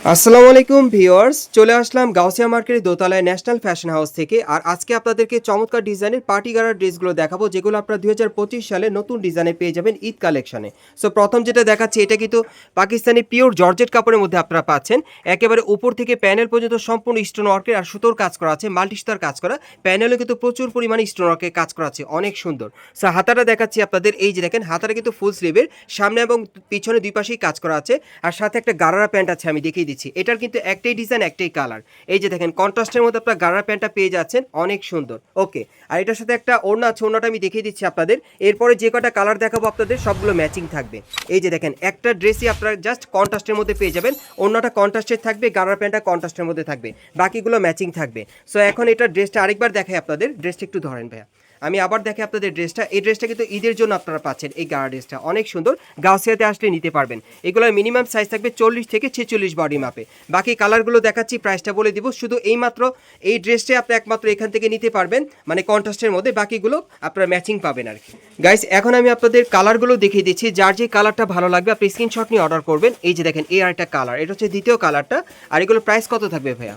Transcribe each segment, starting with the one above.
আসসালামু আলাইকুম ভিউয়ার্স, চলে আসলাম গাউসিয়া মার্কেটের দোতলায় ন্যাশনাল ফ্যাশন হাউস থেকে। আর আজকে আপনাদেরকে চমৎকার ডিজাইনের পার্টি গারার ড্রেসগুলো দেখাবো, যেগুলো আপনারা 2025 সালে নতুন ডিজাইনে পেয়ে যাবেন ঈদ কালেকশনে। সো প্রথম যেটা দেখাচ্ছি, এটা কিন্তু পাকিস্তানি পিওর জর্জেট কাপড়ের মধ্যে আপনারা পাচ্ছেন। একেবারে উপর থেকে প্যানেল পর্যন্ত সম্পূর্ণ স্টোন ওয়ার্কের আর সুতোর কাজ করা আছে, মাল্টি সুতার কাজ করা। প্যানেলে কিন্তু প্রচুর পরিমাণে স্টোন ওয়ার্কের কাজ করা আছে, অনেক সুন্দর। সো হাতাটা দেখাচ্ছি আপনাদের, এই যে দেখেন হাতাটা কিন্তু ফুল স্লিভের, সামনে এবং পিছনে দুই পাশেই কাজ করা আছে। আর সাথে একটা গারারা প্যান্ট আছে, আমি দেখিয়ে দিচ্ছি। এটার কিন্তু একটাই ডিজাইন, একটাই কালার। এই যে দেখেন কন্ট্রাস্টের মধ্যে আপনার গারারা প্যান্টটা পেয়ে যাচ্ছেন, অনেক সুন্দর। ওকে, আর এটার সাথে একটা ওড়না আছে, ওড়নাটা আমি দেখিয়ে দিচ্ছি আপনাদের। এরপরে যে কটা কালার দেখাবো আপনাদের সবগুলো ম্যাচিং থাকবে। এই যে দেখেন একটা ড্রেসই আপনারা জাস্ট কন্ট্রাস্টের মধ্যে পেয়ে যাবেন। ওড়নাটা কন্ট্রাস্টের থাকবে, গারারা প্যান্টটা কন্ট্রাস্টের মধ্যে থাকবে, বাকিগুলো ম্যাচিং থাকবে। সো এখন এটা ড্রেসটা আরেকবার দেখাই আপনাদের। ড্রেসটা একটু ধরেন ভাইয়া, আমি আবার দেখে আপনাদের ড্রেসটা। এই ড্রেসটা কিন্তু ঈদের জন্য আপনারা পাচ্ছেন। এই গাড়া ড্রেসটা অনেক সুন্দর, গাউসিয়াতে আসলে নিতে পারবেন। এগুলোর মিনিমাম সাইজ থাকবে 40 থেকে 46 বডি মাপে। বাকি কালারগুলো দেখাচ্ছি, প্রাইসটা বলে দিব। শুধু এইমাত্র এই ড্রেসটাই আপনি একমাত্র এখান থেকে নিতে পারবেন, মানে কন্ট্রাস্টের মধ্যে, বাকিগুলো আপনারা ম্যাচিং পাবেন আর কি। গাইস, এখন আমি আপনাদের কালারগুলো দেখিয়ে দিচ্ছি। যার যে কালারটা ভালো লাগবে আপনি স্ক্রিনশট নিয়ে অর্ডার করবেন। এই যে দেখেন এই আরেকটা কালার, এটা হচ্ছে দ্বিতীয় কালারটা। আর এগুলো প্রাইস কত থাকবে ভাইয়া?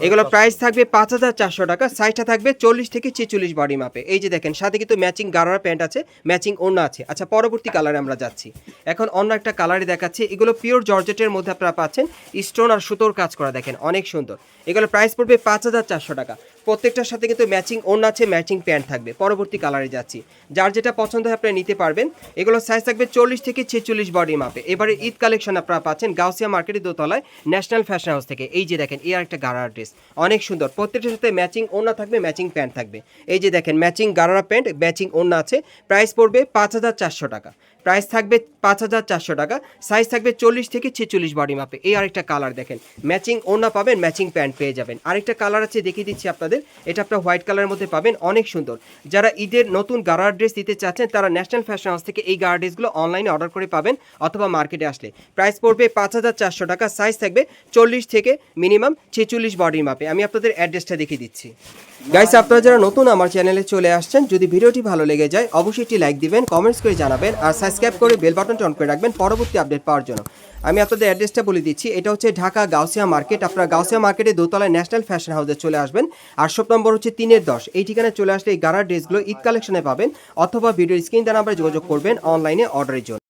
এগুলো প্রাইস থাকবে 5400 টাকা। সাইজটা থাকবে 40 থেকে 46 বডি মাপে। এই যে দেখেন সাথে কিন্তু ম্যাচিং গারারা প্যান্ট আছে, ম্যাচিং ওড়না আছে। আচ্ছা, পরবর্তী কালারে আমরা যাচ্ছি। এখন অন্য একটা কালারে দেখাচ্ছি। এগুলো পিওর জর্জেটের মধ্যে আপনারা পাচ্ছেন, স্টোন আর সুতোর কাজ করা, দেখেন অনেক সুন্দর। এগুলো প্রাইস পড়বে 5400 টাকা। প্রত্যেকটার সাথে কিন্তু ম্যাচিং ওড়না আছে, ম্যাচিং প্যান্ট থাকবে। পরবর্তী কালারে যাচ্ছি। যার যেটা পছন্দ হয় আপনারা নিতে পারবেন। এগুলো সাইজ থাকবে 40 থেকে 46 বডি মাপে। এবারে ঈদ কালেকশন আপনারা পাচ্ছেন গাউসিয়া মার্কেটের দোতলায় ন্যাশনাল ফ্যাশন হাউস থেকে। এই যে দেখেন এই আরেকটা গারারা ড্রেস, অনেক সুন্দর। প্রত্যেকটার সাথে ম্যাচিং ওড়না থাকবে, ম্যাচিং প্যান্ট থাকবে। এই যে দেখেন ম্যাচিং গারারা প্যান্ট, ম্যাচিং ওড়না আছে। প্রাইস পড়বে 5400 টাকা। প্রাইস থাকবে 5400 টাকা। সাইজ থাকবে 40 থেকে 46 বডি মাপে। এই আরেকটা কালার দেখেন, ম্যাচিং ওড়না পাবেন, ম্যাচিং প্যান্ট পেয়ে যাবেন। আরেকটা কালার আছে, দেখিয়ে দিচ্ছি আপনাদের। এটা আপনার হোয়াইট কালারের মধ্যে পাবেন, অনেক সুন্দর। যারা ঈদের নতুন গারার ড্রেস দিতে চাচ্ছেন তারা ন্যাশনাল ফ্যাশন হাউস থেকে এই গারার ড্রেসগুলো অনলাইনে অর্ডার করে পাবেন, অথবা মার্কেটে আসলে। প্রাইস পড়বে 5400 টাকা। সাইজ থাকবে 40 থেকে মিনিমাম 46 বডির মাপে। আমি আপনাদের অ্যাড্রেসটা দেখিয়ে দিচ্ছি। গাইস, আপনারা যারা নতুন আমার চ্যানেলে চলে আসছেন, যদি ভিডিওটি ভালো লেগে যায় অবশ্যই একটি লাইক দিবেন, কমেন্টস করে জানাবেন, আর সাবস্ক্রাইব করে বেল বাটনটা অন করে রাখবেন পরবর্তী আপডেট পাওয়ার জন্য। আমি আপনাদের অ্যাড্রেসটা বলে দিচ্ছি। এটা হচ্ছে ঢাকা গাউসিয়া মার্কেট। আপনারা গাউসিয়া মার্কেটে দোতলায় ন্যাশনাল ফ্যাশন হাউসে চলে আসবেন। আর শপ নম্বর হচ্ছে 3-10। এই ঠিকানায় চলে আসলে এই গারার ড্রেসগুলো ঈদ কালেকশনে পাবেন, অথবা ভিডিওর স্ক্রিন দ্বারা আমরা যোগাযোগ করবেন অনলাইনে অর্ডারের জন্য।